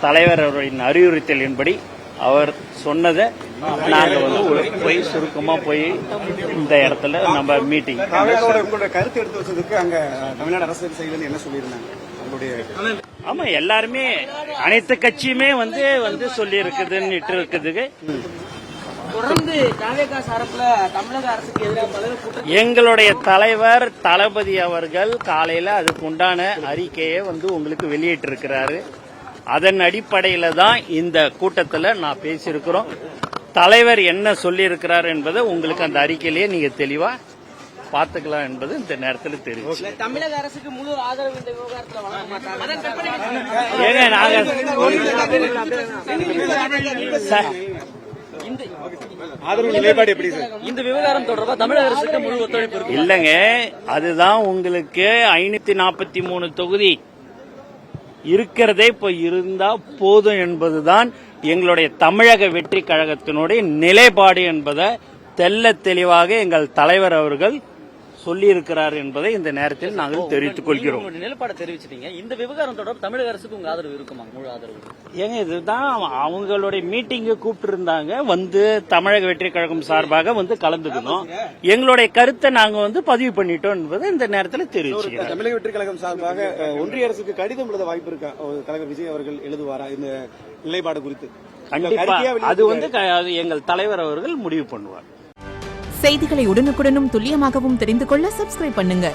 தலைவர் அவரின் அறிவுறுத்தலின்படி அவர் சொன்னதை நாங்கள் போய் சுருக்கமா போய் இந்த இடத்துல நம்ம மீட்டிங் கருத்து எடுத்து வச்சதுக்கு அங்க தமிழ்நாடு அரசு செய்யலன்னு என்ன சொல்லியிருந்தாங்க உங்களுடைய? ஆமா, எல்லாருமே அனைத்து கட்சியுமே வந்து சொல்லி இருக்குதுன்னு தொடர்ந்து தாவேகா சார்பில் தமிழக அரசுக்கு எதிராக பல்வேறு கூட்டம் எங்களுடைய தலைவர் தளபதி அவர்கள் காலையில அதுக்கு உண்டான அறிக்கையை உங்களுக்கு வெளியிட்டிருக்கிறாரு. அதன் அடிப்படையில தான் இந்த கூட்டத்தில் நான் பேசியிருக்கிறோம். தலைவர் என்ன சொல்லி இருக்கிறார் என்பதை உங்களுக்கு அந்த அறிக்கையிலேயே நீங்க தெளிவா பார்த்துக்கலாம் என்பது இந்த நேரத்தில் தெரியும். தமிழக அரசுக்கு முழு ஆதரவு இந்த விவகாரத்தில் வழங்க மாட்டாங்க. ஏங்க நாங்க இந்த விவகாரம் தொடர்பாக தமிழக அரசுக்கு முழு ஒத்துழைப்பு இல்லைங்க. அதுதான் உங்களுக்கு 543 தொகுதி இருக்கிறதே இப்ப இருந்தா போதும் என்பதுதான் எங்களுடைய தமிழக வெற்றி கழகத்தினுடைய நிலைப்பாடு என்பதை தெல்ல தெளிவாக எங்கள் தலைவர் அவர்கள் சொல்லியிருக்கிறார் என்பதை இந்த நேரத்தில் நாங்கள் தெரிவித்துக் கொள்கிறோம். நிலைப்பாடு தெரிவிச்சிட்டீங்க. இந்த விவகாரம் தொடர்பாக தமிழக அரசுக்கு உங்க ஆதரவு இருக்குமா? முழு ஆதரவு. ஏங்க இதுதான் அவங்களுடைய மீட்டிங்கு கூப்பிட்டு இருந்தாங்க, தமிழக வெற்றி கழகம் சார்பாக கலந்துக்கணும். எங்களுடைய கருத்தை நாங்க பதிவு பண்ணிட்டோம் என்பதை இந்த நேரத்தில் தெரிவிச்சுக்கிறோம். தமிழக வெற்றி கழகம் சார்பாக ஒன்றிய அரசுக்கு கடிதம் எழுத வாய்ப்பு இருக்கா? தலைவர் விஜய் அவர்கள் எழுதுவாரா இந்த நிலைப்பாடு குறித்து? கண்டிப்பா அது எங்கள் தலைவர் அவர்கள் முடிவு பண்ணுவார். செய்திகளை உடனுக்குடனும் துல்லியமாகவும் தெரிந்து கொள்ள சப்ஸ்கிரைப் பண்ணுங்க.